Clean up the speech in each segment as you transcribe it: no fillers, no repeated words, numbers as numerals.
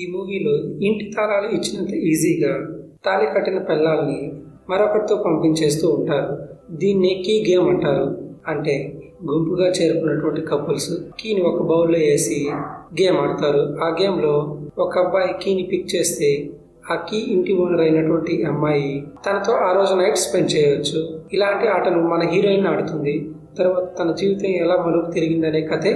ఈ మూవీలో ఇంటి తాళాలు ఇచ్చినంత ఈజీగా తాళి కట్టిన పిల్లల్ని మరొకరితో పంపించేస్తూ ఉంటారు. దీన్ని కీ గేమ్ అంటారు. అంటే గుంపుగా చేరుకున్నటువంటి కపుల్స్ కీని ఒక బౌల్లో వేసి గేమ్ ఆడతారు. ఆ గేమ్లో ఒక అబ్బాయి కీని పిక్ చేస్తే ఆ కీ ఇంటి ఓనర్ అయినటువంటి అమ్మాయి తనతో ఆ రోజు నైట్ స్పెండ్ చేయవచ్చు. ఇలాంటి ఆటలు మన హీరోయిన్ ఆడుతుంది. తర్వాత తన జీవితం ఎలా మలుపు తిరిగిందనే కథే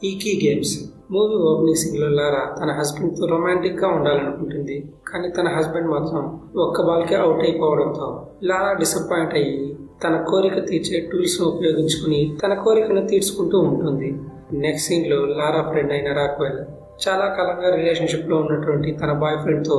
ఈ కీ గేమ్స్. మూవీ ఓపెనింగ్ సీన్లో లారా తన హస్బెండ్తో రొమాంటిక్గా ఉండాలనుకుంటుంది. కానీ తన హస్బెండ్ మాత్రం ఒక్క బాల్కే అవుట్ అయిపోవడంతో లారా డిసప్పాయింట్ అయ్యి తన కోరిక తీర్చే టూల్స్ను ఉపయోగించుకుని తన కోరికను తీర్చుకుంటూ ఉంటుంది. నెక్స్ట్ సీన్లో లారా ఫ్రెండ్ అయిన రాక్వెల్ చాలా కాలంగా రిలేషన్షిప్లో ఉన్నటువంటి తన బాయ్ ఫ్రెండ్తో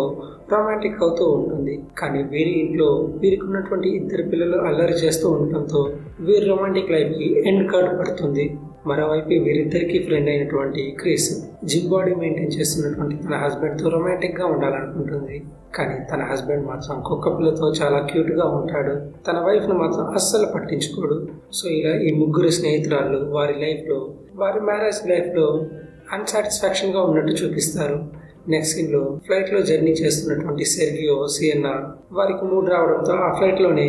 రొమాంటిక్ అవుతూ ఉంటుంది. కానీ వీరి ఇంట్లో వీరికి ఉన్నటువంటి ఇద్దరు పిల్లలు అల్లరి చేస్తూ ఉండటంతో వీరి రొమాంటిక్ లైఫ్కి ఎండ్ కార్డ్ పడుతుంది. మరోవైపు వీరిద్దరికీ ఫ్రెండ్ అయినటువంటి క్రిస్ జిమ్ బాడీ మెయింటైన్ చేస్తున్నటువంటి తన హస్బెండ్తో రొమాంటిక్గా ఉండాలనుకుంటుంది. కానీ తన హస్బెండ్ మాత్రం కుక్క పిల్లతో చాలా క్యూట్గా ఉంటాడు. తన వైఫ్ను మాత్రం అస్సలు పట్టించుకోడు. సో ఇలా ఈ ముగ్గురు స్నేహితురాళ్ళు వారి లైఫ్లో వారి మ్యారేజ్ లైఫ్లో అన్సాటిస్ఫాక్షన్గా ఉన్నట్టు చూపిస్తారు. నెక్స్ట్ సీన్లో ఫ్లైట్లో జర్నీ చేస్తున్నటువంటి సెర్గియో సియన్నా వారికి మూడ్ రావడంతో ఆ ఫ్లైట్లోనే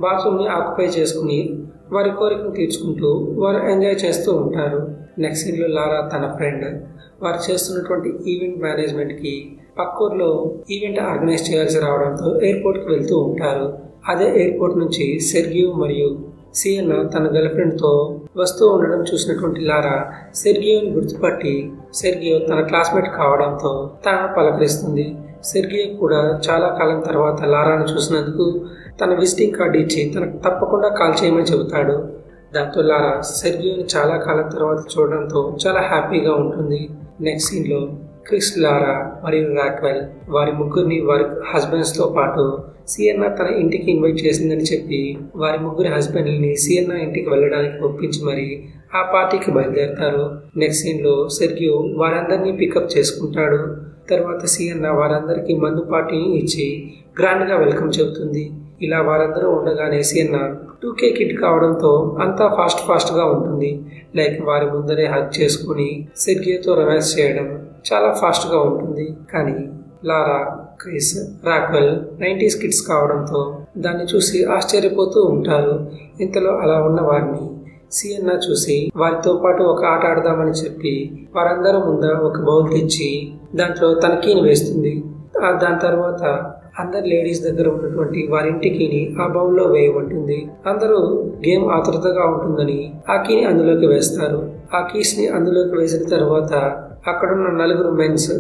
బాత్రూమ్ని ఆక్యుపై చేసుకుని వారి కోరికను తీర్చుకుంటూ వారు ఎంజాయ్ చేస్తూ ఉంటారు. నెక్స్ట్ సీన్లో లారా తన ఫ్రెండ్ వారు చేస్తున్నటువంటి ఈవెంట్ మేనేజ్మెంట్కి పక్కూర్లో ఈవెంట్ ఆర్గనైజ్ చేయాల్సి రావడంతో ఎయిర్పోర్ట్కి వెళ్తూ ఉంటారు. అదే ఎయిర్పోర్ట్ నుంచి సెర్గియో మరియు సియన్నా తన గర్ల్ ఫ్రెండ్తో వస్తూ ఉండడం చూసినటువంటి లారా సెర్గియోని గుర్తుపట్టి సెర్గియో తన క్లాస్మేట్ కావడంతో తనను పలకరిస్తుంది. సెర్గియో కూడా చాలా కాలం తర్వాత లారాను చూసినందుకు తన విజిటింగ్ కార్డు ఇచ్చి తనకు తప్పకుండా కాల్ చేయమని చెబుతాడు. దాంతో లారా సెర్గియోని చాలా కాలం తర్వాత చూడడంతో చాలా హ్యాపీగా ఉంటుంది. నెక్స్ట్ సీన్లో క్రిస్, లారా మరియు రాక్వెల్ వారి ముగ్గురిని వారి హస్బెండ్స్తో పాటు సియన్నా తన ఇంటికి ఇన్వైట్ చేసిందని చెప్పి వారి ముగ్గురి హస్బెండ్ని సియన్నా ఇంటికి వెళ్ళడానికి ఒప్పించి మరి ఆ పార్టీకి బయలుదేరుతారు. నెక్స్ట్ సీన్లో సెర్గియో వారందరినీ పికప్ చేసుకుంటాడు. తర్వాత సియన్నా వారందరికీ మందు పార్టీని ఇచ్చి గ్రాండ్గా వెల్కమ్ చెబుతుంది. ఇలా వారందరూ ఉండగానే సియన్నా 2K కిడ్ కావడంతో అంతా ఫాస్ట్గా ఉంటుంది. లైక్ వారి ముందరే హగ్ చేసుకుని సెర్గియోతో రొమాన్స్ చేయడం చాలా ఫాస్ట్గా ఉంటుంది. కానీ లారా, క్రిస్, రాక్వెల్ 90s కిడ్స్ కావడంతో దాన్ని చూసి ఆశ్చర్యపోతూ ఉంటారు. ఇంతలో అలా ఉన్న వారిని సియన్నా చూసి వారితో పాటు ఒక ఆట ఆడదామని చెప్పి వారందరూ ముందు ఒక బౌల్ తెచ్చి దాంట్లో తన కీని వేస్తుంది. దాని తర్వాత అందరు లేడీస్ దగ్గర ఉన్నటువంటి వారింటికి ఆ బౌల్లో వేయమంటుంది. అందరూ గేమ్ ఆతృతగా ఉంటుందని ఆ కీని అందులోకి వేస్తారు. ఆ కీస్ ని అందులోకి వేసిన తర్వాత అక్కడున్న 4 మెన్స్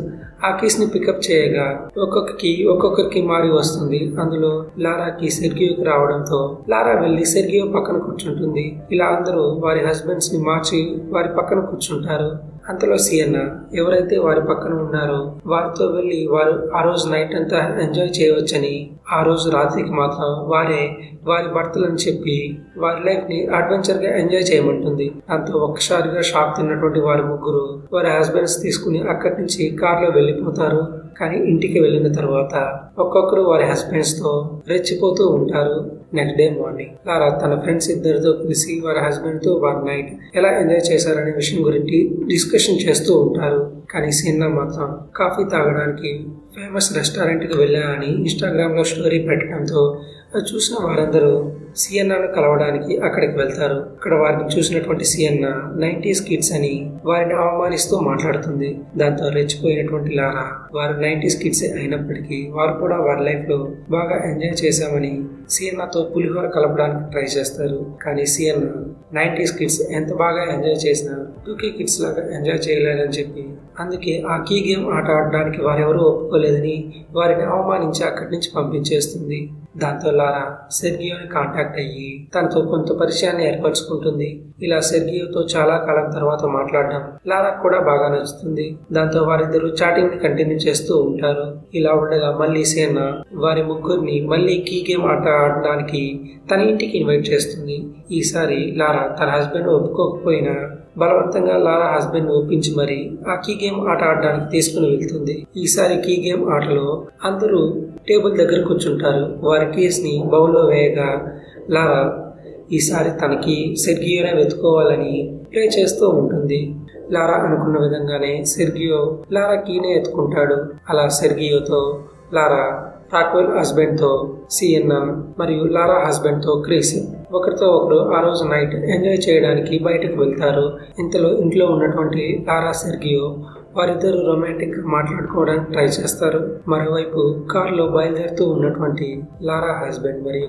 ఆ కీస్ ని పికప్ చేయగా ఒక్కొక్కరికి మారి వస్తుంది. అందులో లారాకి సెర్గియోకి రావడంతో లారా వెళ్లి సెర్గియో పక్కన కూర్చుంటుంది. ఇలా అందరూ వారి హస్బెండ్స్ ని మార్చి వారి పక్కన కూర్చుంటారు. అంతలో సియన్నా ఎవరైతే వారి పక్కన ఉన్నారో వారితో వెళ్లి వారు ఆ రోజు నైట్ అంతా ఎంజాయ్ చేయవచ్చని ఆ రోజు రాత్రికి మాత్రం వారి భర్తలని చెప్పి వారి లైఫ్ ని అడ్వెంచర్ గా ఎంజాయ్ చేయమంటుంది. దాంతో ఒక్కసారిగా షాక్ తిన్నటువంటి వారి ముగ్గురు వారి హస్బెండ్స్ తీసుకుని అక్కడి నుంచి కార్లో వెళ్లిపోతారు. కానీ ఇంటికి వెళ్ళిన తర్వాత ఒక్కొక్కరు వారి హస్బెండ్స్ తో రెచ్చిపోతూ ఉంటారు. నెక్స్ట్ డే మార్నింగ్ లారా తన ఫ్రెండ్స్ ఇద్దరితో కలిసి వారి హస్బెండ్ తో వారి నైట్ ఎలా ఎంజాయ్ చేశారనే విషయం గురించి డిస్కషన్ చేస్తూ ఉంటారు. కానీ సియన్నా మాత్రం కాఫీ తాగడానికి ఫేమస్ రెస్టారెంట్కి వెళ్ళానని ఇన్స్టాగ్రామ్ లో స్టోరీ పెట్టడంతో అది చూసిన వారందరూ సియన్నాను కలవడానికి అక్కడికి వెళ్తారు. అక్కడ వారిని చూసినటువంటి సియన్నా 90s కిడ్స్ అని వారిని అవమానిస్తూ మాట్లాడుతుంది. దాంతో రెచ్చిపోయినటువంటి లారా వారు 90s కిడ్స్ అయినప్పటికీ వారు కూడా వారి లైఫ్ లో బాగా ఎంజాయ్ చేశామని సియన్నాతో పులిహోర కలపడానికి ట్రై చేస్తారు. కానీ సియన్నా 90s కిడ్స్ ఎంత బాగా ఎంజాయ్ చేసినా 2K కిడ్స్ లాగా ఎంజాయ్ చేయలేదని చెప్పి అందుకే ఆ కీ గేమ్ ఆట ఆడడానికి వారెవరూ ఒప్పుకోలేదని వారిని అవమానించి అక్కడి నుంచి పంపించేస్తుంది. దాంతో లారా సెర్గియోని కాంటాక్ట్ అయ్యి తనతో కొంత పరిచయాన్ని ఏర్పరచుకుంటుంది. ఇలా సెర్గియోతో చాలా కాలం తర్వాత మాట్లాడడం లారా కూడా బాగా నచ్చుతుంది. దాంతో వారిద్దరూ చాటింగ్ ని కంటిన్యూ చేస్తూ ఉంటారు. ఇలా ఉండగా మళ్ళీ సియన్నా వారి ముగ్గురిని మళ్ళీ కీ గేమ్ ఆట ఆడడానికి తన ఇంటికి ఇన్వైట్ చేస్తుంది. ఈసారి లారా తన హస్బెండ్ ఒప్పుకోకపోయినా బలవంతంగా లారా హస్బెండ్ ఒప్పించి మరి ఆ కీ గేమ్ ఆట ఆడడానికి తీసుకుని వెళ్తుంది. ఈసారి కీ గేమ్ ఆటలో అందరూ టేబుల్ దగ్గర కూర్చుంటారు. వారి కీస్ ని బౌల్లో వేయగా లారా ఈసారి తనకి సెర్గియోనే వెతుకోవాలని ప్రే చేస్తూ ఉంటుంది. లారా అనుకున్న విధంగానే సెర్గియో లారా కీనే ఎత్తుకుంటాడు. అలా సెర్గియోతో లారా, రాక్వెల్ హస్బెండ్ తో సియన్నా మరియు లారా హస్బెండ్ తో క్రిస్ ఒకరితో ఒకరు ఆ రోజు నైట్ ఎంజాయ్ చేయడానికి బయటకు వెళ్తారు. ఇంతలో ఇంట్లో ఉన్నటువంటి లారా, సెర్గియో వారిద్దరూ రొమాంటిక్ గా మాట్లాడుకోవడానికి ట్రై చేస్తారు. మరోవైపు కారులో బయలుదేరుతూ ఉన్నటువంటి లారా హస్బెండ్ మరియు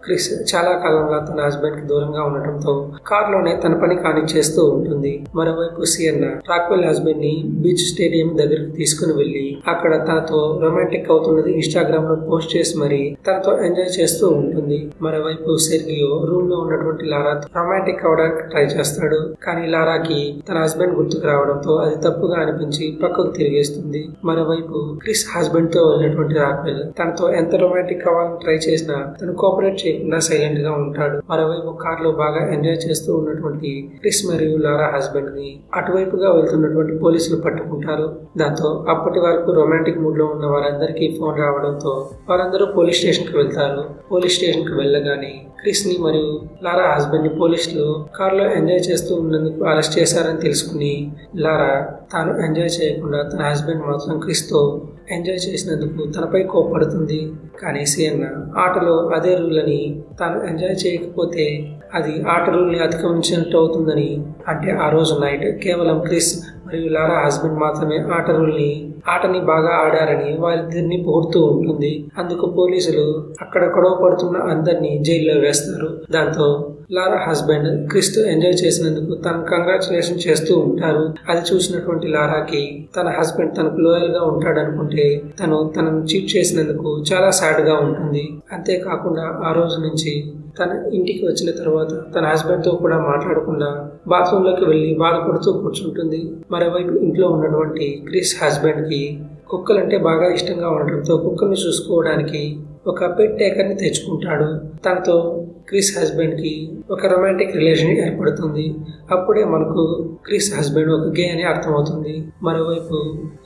క్రిస్ చాలా కాలంగా తన హస్బెండ్ కి దూరంగా ఉండటంతో కారులోనే తన పని కానిచ్చేస్తూ ఉంటుంది. మరోవైపు సియన్నా రాక్వెల్ హస్బెండ్ ని బీచ్ స్టేడియం దగ్గరికి తీసుకుని వెళ్లి అక్కడ తనతో రొమాంటిక్ అవుతున్నది ఇన్స్టాగ్రామ్ లో పోస్ట్ చేసి మరి తనతో ఎంజాయ్ చేస్తూ ఉంటుంది. మరోవైపు సెర్గియో రూమ్ లో ఉన్నటువంటి లారాతో రొమాంటిక్ అవడానికి ట్రై చేస్తాడు. కానీ లారాకి తన హస్బెండ్ గుర్తుకు రావడంతో అది తప్పుగా అనిపించి పక్కకు తిరిగేస్తుంది. మరోవైపు క్రిస్ హస్బెండ్ తో వెళ్ళినటువంటి రాక్వెల్ తనతో ఎంత రొమాంటిక్ అవ్వాలని ట్రై చేసినా తను కోఆపరేట్ చేయకుండా సైలెంట్ గా ఉంటాడు. మరోవైపు కార్ లో బాగా ఎంజాయ్ చేస్తూ ఉన్నటువంటి క్రిస్ మరియు లారా హస్బెండ్ ని అటువైపుగా వెళ్తున్నటువంటి పోలీసులు పట్టుకుంటారు. దాంతో అప్పటి వరకు రొమాంటిక్ మూడ్ లో ఉన్న వారందరికీ ఫోన్ రావడంతో వారందరూ పోలీస్ స్టేషన్ కి వెళ్తారు. పోలీస్ స్టేషన్ కి వెళ్ళగానే క్రిస్ ని మరియు లారా హస్బెండ్ ని పోలీసులు కారులో ఎంజాయ్ చేస్తూ ఉన్నందుకు అరెస్ట్ చేశారని తెలుసుకుని లారా తాను ఎంజాయ్ చేయకుండా తన హస్బెండ్ మాత్రం క్రిస్ తో ఎంజాయ్ చేసినందుకు తనపై కోప్పడుతుంది. కానీ సియన్నా ఆటలో అదే రూల్ అని తాను ఎంజాయ్ చేయకపోతే అది ఆట రూల్ ని అతిక్రమించినట్టు అవుతుందని, అంటే ఆ రోజు నైట్ కేవలం క్రిస్ మరియు లారా హస్బెండ్ మాత్రమే ఆటని బాగా ఆడారని వారిద్దరిని పొగుడుతూ ఉంటుంది. అందుకు పోలీసులు అక్కడ గొడవ పడుతున్న అందరినీ జైల్లో వేస్తారు. దాంతో లారా హస్బెండ్ క్రిస్ తో ఎంజాయ్ చేసినందుకు తను కంగ్రాచులేషన్ చేస్తూ ఉంటారు. అది చూసినటువంటి లారాకి తన హస్బెండ్ తనకు లోయల్ గా ఉంటాడనుకుంటే తనను చీట్ చేసినందుకు చాలా సాడ్ గా ఉంటుంది. అంతేకాకుండా ఆ రోజు నుంచి తన ఇంటికి వచ్చిన తర్వాత తన హస్బెండ్ తో కూడా మాట్లాడకుండా బాత్రూమ్ లోకి వెళ్లి బాధపడుతూ కూర్చుంటుంది. మరోవైపు ఇంట్లో ఉన్నటువంటి క్రిస్ హస్బెండ్ కి కుక్కలంటే బాగా ఇష్టంగా ఉండటంతో కుక్కల్ని చూసుకోవడానికి ఒక పెట్ టేకర్ ని తెచ్చుకుంటాడు. తనతో క్రిస్ హస్బెండ్ కి ఒక రొమాంటిక్ రిలేషన్ ఏర్పడుతుంది. అప్పుడే మనకు క్రిస్ హస్బెండ్ ఒక గే అని అర్థమవుతుంది. మరోవైపు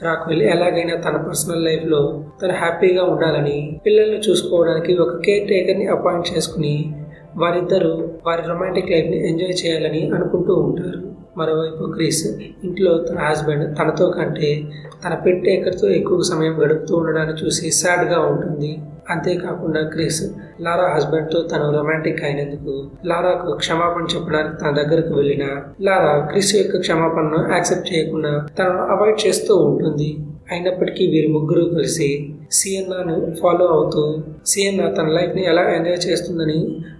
రాక్వెల్ ఎలాగైనా తన పర్సనల్ లైఫ్ లో తను హ్యాపీగా ఉండాలని పిల్లల్ని చూసుకోవడానికి ఒక కేర్ టేకర్ ని అపాయింట్ చేసుకుని వారిద్దరూ వారి రొమాంటిక్ లైఫ్ ని ఎంజాయ్ చేయాలని అనుకుంటూ ఉంటారు. మరోవైపు క్రిస్ ఇంట్లో తన హస్బెండ్ తనతో కంటే తన పెట్ టేకర్తో ఎక్కువ సమయం గడుపుతూ ఉండడాన్ని చూసి సాడ్ గా ఉంటుంది. అంతేకాకుండా క్రిస్ లారా హస్బెండ్ తో తను రొమాంటిక్ అయినందుకు లారాకు క్షమాపణ చెప్పడానికి తన దగ్గరకు వెళ్ళిన లారా క్రిస్ యొక్క క్షమాపణను యాక్సెప్ట్ చేయకుండా తనను అవాయిడ్ చేస్తూ ఉంటుంది. అయినప్పటికీ వీరి ముగ్గురు కలిసి సియన్నాను ఫాలో అవుతూ సియన్నా తన లైఫ్ ని ఎలా ఎంజాయ్ చేస్తుందని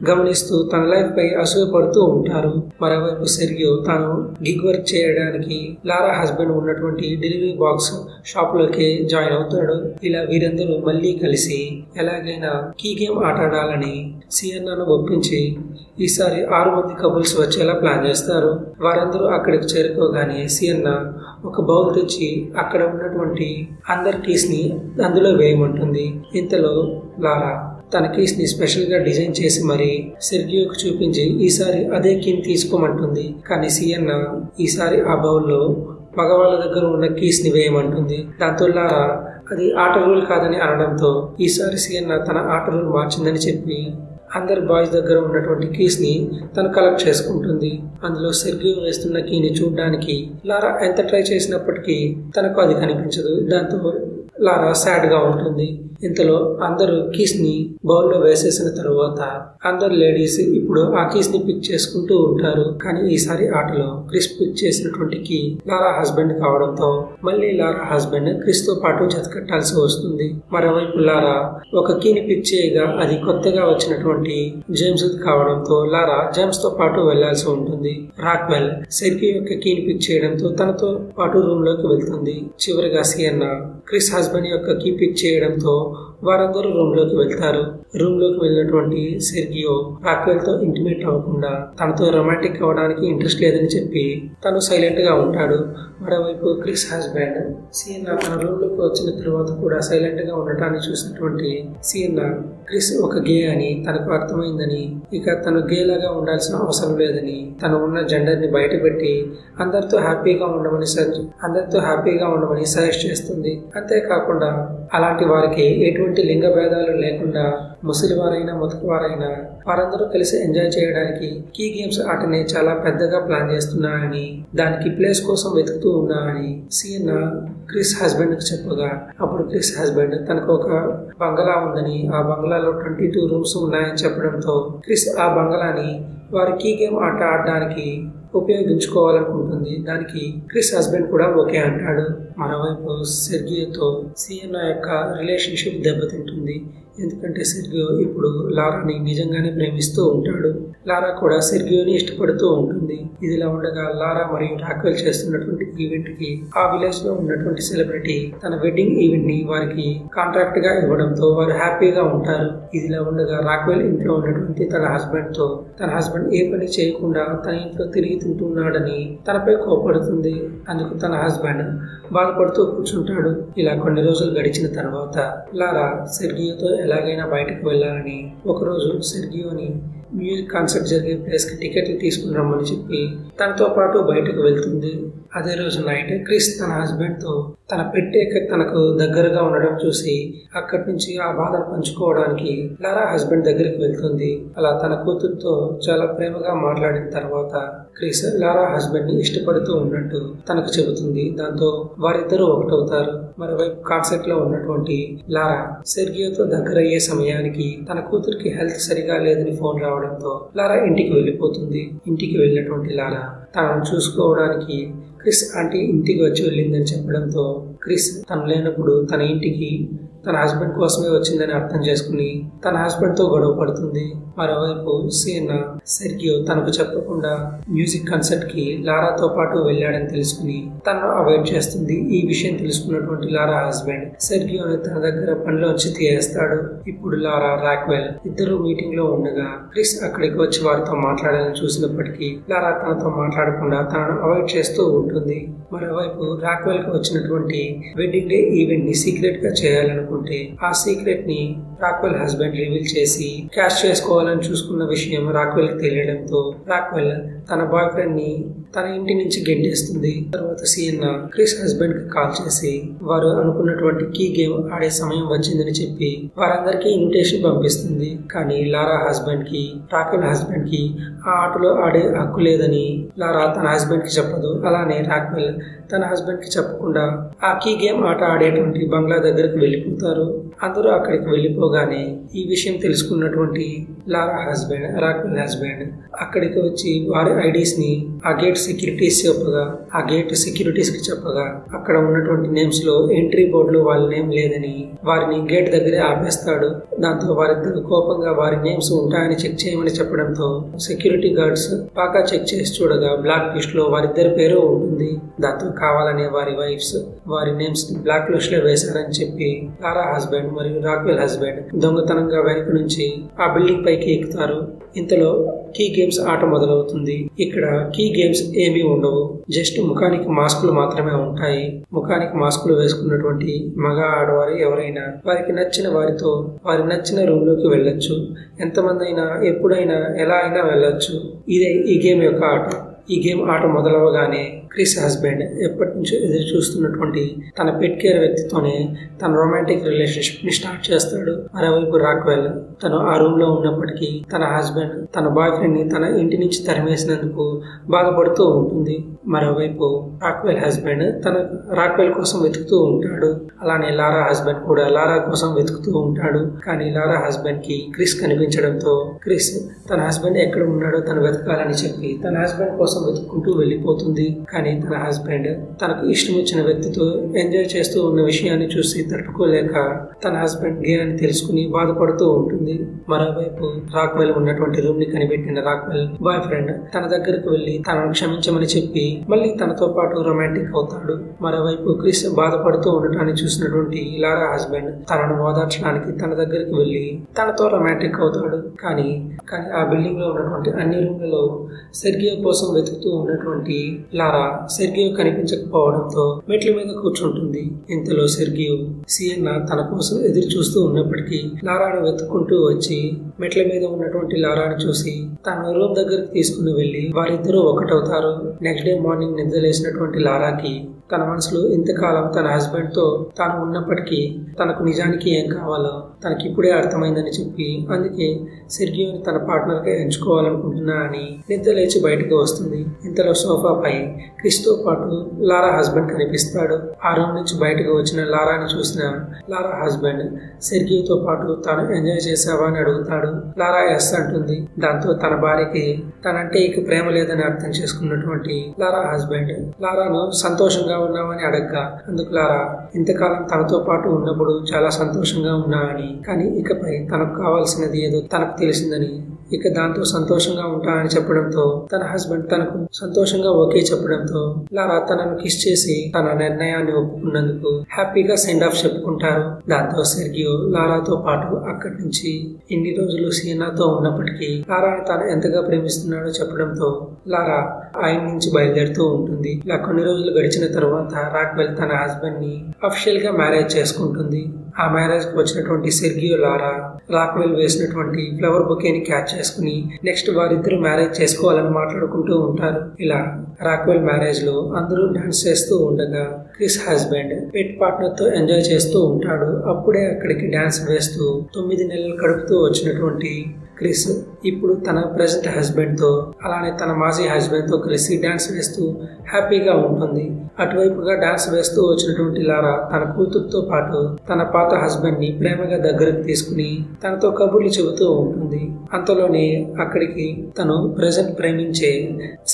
గమనిస్తూ తన లైఫ్ పై అసూయపడుతూ ఉంటారు. మరోవైపు సెర్గియో తాను గిగ్ వర్క్ చేయడానికి లారా హస్బెండ్ ఉన్నటువంటి డెలివరీ బాక్స్ షాప్ లోకి జాయిన్ అవుతాడు. ఇలా వీరందరూ మళ్ళీ కలిసి ఎలాగైనా కీ గేమ్ ఆట ఆడాలని సియన్నాను ఒప్పించి ఈసారి 6 మంది కపుల్స్ వచ్చేలా ప్లాన్ చేస్తారు. వారందరూ అక్కడికి చేరుకోగానే సియన్నా ఒక బౌల్ తెచ్చి అక్కడ ఉన్నటువంటి అందరి కీస్ ని అందులో వేయమంటుంది. ఇంతలో లారా తన కీస్ ని స్పెషల్ గా డిజైన్ చేసి మరి సెర్గియోకు చూపించి ఈసారి అదే కీని తీసుకోమంటుంది. కానీ సియన్నా ఈసారి ఆ బౌల్లో మగవాళ్ళ దగ్గర ఉన్న కీస్ ని వేయమంటుంది. దాంతో లారా అది ఆట రూల్ కాదని అనడంతో ఈసారి సియన్నా తన ఆట రూల్ మార్చిందని చెప్పి అందరు బాయ్స్ దగ్గర ఉన్నటువంటి కీస్ ని తను కలెక్ట్ చేసుకుంటుంది. అందులో సెర్గియో వేస్తున్న కీని చూడడానికి లారా ఎంత ట్రై చేసినప్పటికీ తనకు అది కనిపించదు. దాంతో లారా సాడ్ గా ఉంటుంది. ఇంతలో అందరూ కీస్ ని బౌల్లో వేసేసిన తరువాత అందరు లేడీస్ ఇప్పుడు ఆ కీస్ ని పిక్ చేసుకుంటూ ఉంటారు. కానీ ఈసారి ఆటలో క్రిస్ పిక్ చేసినటువంటి కీ లారా హస్బెండ్ కావడంతో మళ్ళీ లారా హస్బెండ్ క్రిస్ తో పాటు జతకట్టాల్సి వస్తుంది. మరోవైపు లారా ఒక కీని పిక్ చేయగా అది కొత్తగా వచ్చినటువంటి జేమ్స్ కావడంతో లారా జేమ్స్ తో పాటు వెళ్లాల్సి ఉంటుంది. రాక్వెల్ సెర్గియో యొక్క కీని పిక్ చేయడంతో తనతో పాటు రూమ్ లోకి వెళ్తుంది. చివరిగా సియన్నా క్రిస్ హస్బెండ్ యొక్క కీ పిక్ చేయడంతో వారందరూ రూమ్ లోకి వెళ్తారు. రూమ్ లోకి వెళ్ళినటువంటి సెర్గియో రాక్వెల్ తో ఇంటిమేట్ అవ్వకుండా తనతో రొమాంటిక్ అవ్వడానికి ఇంట్రెస్ట్ లేదని చెప్పి తను సైలెంట్ గా ఉంటాడు. మరోవైపు క్రిస్ హస్బెండ్ సియన్నా తన రూమ్ లోకి వచ్చిన తర్వాత కూడా సైలెంట్ గా ఉండటాన్ని చూసినటువంటి సియన్నా క్రిస్ ఒక గే అని తనకు అర్థమైందని, ఇక తను గే లాగా ఉండాల్సిన అవసరం లేదని, తను ఉన్న జెండర్ ని బయట పెట్టి అందరితో హ్యాపీగా ఉండమని సజెస్ట్ చేస్తుంది. అంతేకాకుండా అలాంటి వారికి ఎటువంటి ఎటువంటి లింగ భేదాలు లేకుండా ముసలివారైనా ముతకవారైనా వారందరూ కలిసి ఎంజాయ్ చేయడానికి కీ గేమ్స్ ఆటని చాలా పెద్దగా ప్లాన్ చేస్తున్నానని, దానికి ప్లేస్ కోసం వెతుకుతూ ఉన్నానని సిఎన్నా క్రిస్ హస్బెండ్ కు చెప్పగా, అప్పుడు క్రిస్ హస్బెండ్ తనకు ఒక బంగళా ఉందని, ఆ బంగళాలో 22 రూమ్స్ ఉన్నాయని చెప్పడంతో క్రిస్ ఆ బంగళాని వారి కీ గేమ్ ఆట ఆడడానికి ఉపయోగించుకోవాలనుకుంటుంది. దానికి క్రిస్ హస్బెండ్ కూడా ఓకే అంటాడు. మరోవైపు సెర్గియోతో సిఎన్నా యొక్క రిలేషన్షిప్ దెబ్బతింటుంది. ఎందుకంటే సెర్గియో ఇప్పుడు లారాని నిజంగానే ప్రేమిస్తూ ఉంటాడు. లారా కూడా సెర్గియోని ఇష్టపడుతూ ఉంటుంది. ఇదిలా ఉండగా లారా మరియు రాక్వెల్ చేస్తున్నటువంటి ఈవెంట్ కి ఆ విలేజ్ లో ఉన్నటువంటి సెలబ్రిటీ తన వెడ్డింగ్ ఈవెంట్ ని వారికి కాంట్రాక్ట్ గా ఇవ్వడంతో వారు హ్యాపీగా ఉంటారు. ఇదిలా ఉండగా రాక్వెల్ ఇంట్లో ఉన్నటువంటి తన హస్బెండ్ ఏ పని చేయకుండా తన ఇంట్లో తిరిగి తింటున్నాడని తనపై కోపడుతుంది. అందుకు తన హస్బెండ్ బాధపడుతూ కూర్చుంటాడు. ఇలా కొన్ని రోజులు గడిచిన తర్వాత లారా సెర్గియోతో ఎలాగైనా బయటకు వెళ్ళాలని ఒకరోజు సెర్గియోని మ్యూజిక్ కాన్సర్ట్ జరిగే ప్లేస్ కి టికెట్లు తీసుకుని రమ్మని చెప్పి తనతో పాటు బయటకు వెళ్తుంది. అదే రోజు నైట్ క్రిస్ తన హస్బెండ్ తో తన పెట్టేక తనకు దగ్గరగా ఉండడం చూసి అక్కడి నుంచి ఆ బాధను పంచుకోవడానికి లారా హస్బెండ్ దగ్గరికి వెళ్తుంది. అలా తన కూతురుతో చాలా ప్రేమగా మాట్లాడిన తర్వాత క్రిస్ లారా హస్బెండ్ ని ఇష్టపడుతూ ఉన్నట్టు తనకు చెబుతుంది. దాంతో వారిద్దరూ ఒకటవుతారు. మరోవైపు కాన్సెప్ట్ లో ఉన్నటువంటి లారా సెర్గియోతో దగ్గరయ్యే సమయానికి తన కూతురికి హెల్త్ సరిగా లేదని ఫోన్ రావడంతో లారా ఇంటికి వెళ్ళిపోతుంది. ఇంటికి వెళ్ళినటువంటి లారా తనను చూసుకోవడానికి క్రిస్ ఆంటీ ఇంటికి వచ్చి వెళ్ళిందని చెప్పడంతో క్రిస్ తను లేనప్పుడు తన ఇంటికి తన హస్బెండ్ కోసమే వచ్చిందని అర్థం చేసుకుని తన హస్బెండ్ తో గొడవ పడుతుంది. మరోవైపు సిఎన్నా సెర్గియో తనకు చెప్పకుండా మ్యూజిక్ కాన్సర్ట్ కి లారాతో పాటు వెళ్ళాడని తెలుసుకుని తనను అవాయిడ్ చేస్తుంది. ఈ విషయం తెలుసుకున్నటువంటి లారా హస్బెండ్ సెర్గియోని తన దగ్గర పనిలోంచి తీయేస్తాడు. ఇప్పుడు లారా రాక్వెల్ ఇద్దరు మీటింగ్ లో ఉండగా క్రిస్ అక్కడికి వచ్చి వారితో మాట్లాడాలని చూసినప్పటికీ లారా తనతో మాట్లాడకుండా తనను అవాయిడ్ చేస్తూ ఉంటుంది. మరోవైపు రాక్వెల్ కి వచ్చినటువంటి వెడ్డింగ్ డే ఈవెంట్ ని సీక్రెట్ గా చేయాలనుకుంటే ఆ సీక్రెట్ ని రాక్వెల్ హస్బెండ్ రివీల్ చేసి క్యాష్ చేసుకోవాలని చూసుకున్న విషయం రాక్వెల్ కి తెలియడంతో రాక్వెల్ తన బాయ్ ఫ్రెండ్ ని తన ఇంటి నుంచి గెంటేస్తుంది. తర్వాత సిఎన్నా క్రిస్ హస్బెండ్ కి కాల్ చేసి వారు అనుకున్నటువంటి కీ గేమ్ ఆడే సమయం వచ్చిందని చెప్పి వారందరికీ ఇన్విటేషన్ పంపిస్తుంది. కానీ లారా హస్బెండ్ కి రాక్వెల్ హస్బెండ్ కి ఆ ఆటలో ఆడే హక్కు లేదని లారా తన హస్బెండ్ కి చెప్పదు. అలానే రాక్వెల్ తన హస్బెండ్ కి చెప్పకుండా ఆ కీ గేమ్ ఆట ఆడేటువంటి బంగ్లా దగ్గరకు వెళ్ళిపోతారు. అందరూ అక్కడికి వెళ్ళిపోగానే ఈ విషయం తెలుసుకున్నటువంటి లారా హస్బెండ్ రాక్వెల్ హస్బెండ్ అక్కడికి వచ్చి వారి ఐడీస్ ని ఆ గేట్ సెక్యూరిటీస్ కి చెప్పగా అక్కడ ఉన్నటువంటి నేమ్స్ లో ఎంట్రీ బోర్డులో వాళ్ళ నేమ్ లేదని వారిని గేట్ దగ్గరే ఆపేస్తాడు. దాంతో వారిద్దరు కోపంగా వారి నేమ్స్ ఉంటాయని చెక్ చేయమని చెప్పడంతో సెక్యూరిటీ గార్డ్స్ బాగా చెక్ చేసి చూడగా బ్లాక్ లిస్ట్ లో వారిద్దరి పేరు ఉంటుంది. దాంతో కావాలనే వారి వైఫ్స్ వారి నేమ్స్ ని బ్లాక్ లిస్ట్ లో వేశారని చెప్పి లారా హస్బెండ్ మరియు రాక్వెల్ హస్బెండ్ దొంగతనంగా వెనక నుంచి ఆ బిల్డింగ్ పైకి ఎక్కుతారు. ఇంతలో కీ గేమ్స్ ఆట మొదలవుతుంది. ఇక్కడ కీ గేమ్స్ ఏమీ ఉండవు, జస్ట్ ముఖానికి మాస్కులు మాత్రమే ఉంటాయి. ముఖానికి మాస్కులు వేసుకున్నటువంటి మగ ఆడవారు ఎవరైనా వారికి నచ్చిన వారితో వారి నచ్చిన రూమ్ లోకి వెళ్ళొచ్చు. ఎంతమంది అయినా ఎప్పుడైనా ఎలా అయినా వెళ్ళొచ్చు. ఇదే ఈ గేమ్ యొక్క ఆట. ఈ గేమ్ ఆట మొదలవగానే క్రిస్ హస్బెండ్ ఎప్పటి నుంచో ఎదురు చూస్తున్నటువంటి తన పెట్ కేర్ వ్యక్తితోనే తన రొమాంటిక్ రిలేషన్షిప్ ని స్టార్ట్ చేస్తాడు. మరోవైపు రాక్వెల్ తను ఆ రూమ్ లో ఉన్నప్పటికీ తన హస్బెండ్ తన బాయ్ ఫ్రెండ్ ని తన ఇంటి నుంచి తరిమేసినందుకు బాధపడుతూ ఉంటుంది. మరోవైపు రాక్వెల్ హస్బెండ్ రాక్వెల్ కోసం వెతుకుతూ ఉంటాడు. అలానే లారా హస్బెండ్ కూడా లారా కోసం వెతుకుతూ ఉంటాడు. కానీ లారా హస్బెండ్ కి క్రిస్ కనిపించడంతో క్రిస్ తన హస్బెండ్ ఎక్కడ ఉన్నాడో తను వెతకాలని చెప్పి తన హస్బెండ్ కోసం వెతుక్కుంటూ వెళ్ళిపోతుంది. కానీ తన హస్బెండ్ తనకు ఇష్టం వచ్చిన వ్యక్తితో ఎంజాయ్ చేస్తూ ఉన్న విషయాన్ని చూసి తట్టుకోలేక తన హస్బెండ్ గే అని తెలుసుకుని బాధపడుతూ ఉంటుంది. మరోవైపు రాక్వెల్ ఉన్నటువంటి రూమ్ ని కనిపెట్టిన రాక్వెల్ బాయ్ ఫ్రెండ్ తన దగ్గరకు వెళ్లి తనను క్షమించమని చెప్పి మళ్ళీ తనతో పాటు రొమాంటిక్ అవుతాడు. మరోవైపు క్రిస్ బాధపడుతూ ఉండటాన్ని చూసినటువంటి లారా హస్బెండ్ తనను ఓదార్చడానికి తన దగ్గరికి వెళ్లి తనతో రొమాంటిక్ అవుతాడు. కానీ ఆ బిల్డింగ్ లో ఉన్నటువంటి అన్ని రూమ్లలో సెర్గియో కోసం వెతుకుతూ ఉన్నటువంటి లారా సెర్గియో కనిపించకపోవడంతో మెట్ల మీద కూర్చుంటుంది. ఇంతలో సెర్గియో సిఎన్నా తన కోసం ఎదురు చూస్తూ ఉన్నప్పటికీ లారాను వెతుక్కుంటూ వచ్చి మెట్ల మీద ఉన్నటువంటి లారాను చూసి తన రూమ్ దగ్గరికి తీసుకుని వెళ్లి వారిద్దరూ ఒకటవుతారు. నెక్స్ట్ డే మార్నింగ్ నిద్రలేసినటువంటి లారాకి తన మనసులో ఇంతకాలం తన హస్బెండ్ తో తాను ఉన్నప్పటికీ తనకు నిజానికి ఏం కావాలో తనకి ఇప్పుడే అర్థమైందని చెప్పి అందుకే సెర్గియోని తన పార్ట్నర్ గా ఎంచుకోవాలనుకుంటున్నా అని నిద్ర లేచి బయటకు వస్తుంది. ఇంతలో సోఫాపై క్రిస్తో పాటు లారా హస్బెండ్ కనిపిస్తాడు. ఆ రూమ్ నుంచి బయటకు వచ్చిన లారాని చూసిన లారా హస్బెండ్ సెర్గియోతో పాటు తాను ఎంజాయ్ చేసావా అని అడుగుతాడు. లారా ఎస్ అంటుంది. దాంతో తన భార్యకి తనంటే ఇక ప్రేమ లేదని అర్థం చేసుకున్నటువంటి లారా హస్బెండ్ లారాను సంతోషంగా ఉన్నావని అడగ్గా అందుకు లారా ఇంతకాలం తనతో పాటు ఉన్నప్పుడు చాలా సంతోషంగా ఉన్నావని, కానీ ఇకపై తనకు కావాల్సినది ఏదో తనకు తెలిసిందని ఇక దాంతో సంతోషంగా ఉంటానని చెప్పడంతో తన హస్బెండ్ తనకు సంతోషంగా ఓకే చెప్పడంతో లారా తనను కిస్ చేసి తన నిర్ణయాన్ని ఒప్పుకున్నందుకు హ్యాపీగా సెండ్ ఆఫ్ చెప్పుకుంటారు. దాంతో సెర్గియో లారాతో పాటు అక్కడి నుంచి ఇన్ని రోజులు సియన్నాతో ఉన్నప్పటికీ లారాని తాను ఎంతగా ప్రేమిస్తున్నాడో చెప్పడంతో లారా ఆయన నుంచి బయలుదేరుతూ ఉంటుంది. ఇలా కొన్ని రోజులు గడిచిన తర్వాత రాక్వెల్ తన హస్బెండ్ ని అఫిషియల్ గా మ్యారేజ్ చేసుకుంటుంది. ఆ మ్యారేజ్ కు వచ్చినటువంటి సెర్గియో లారా రాక్వెల్ వేసినటువంటి ఫ్లవర్ బొకేని క్యాచ్ చేసుకుని నెక్స్ట్ వారిద్దరూ మ్యారేజ్ చేసుకోవాలని మాట్లాడుకుంటూ ఉంటారు. ఇలా రాక్వెల్ మ్యారేజ్ లో అందరూ డాన్స్ చేస్తూ ఉండగా క్రిస్ హస్బెండ్ పెట్ పార్ట్నర్ తో ఎంజాయ్ చేస్తూ ఉంటాడు. అప్పుడే అక్కడికి డాన్స్ వేస్తూ 9 నెలలు గడుపుతూ వచ్చినటువంటి క్రిస్ ఇప్పుడు తన ప్రెజెంట్ హస్బెండ్ తో అలానే తన మాజీ హస్బెండ్ తో కలిసి డాన్స్ వేస్తూ హ్యాపీగా ఉంటుంది. అటువైపుగా డాన్స్ వేస్తూ వచ్చినటువంటి లారా తన కూతురుతో పాటు తన పాత హస్బెండ్ ని ప్రేమగా దగ్గరకు తీసుకుని తనతో కబుర్లు చెబుతూ ఉంటుంది. అంతలోనే అక్కడికి తను ప్రెజెంట్ ప్రేమించే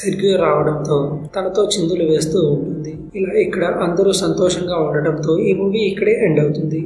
సెర్గియో రావడంతో తనతో చిందులు వేస్తూ ఉంటుంది. ఇలా ఇక్కడ అందరూ సంతోషంగా ఉండటంతో ఈ మూవీ ఇక్కడే ఎండ్ అవుతుంది.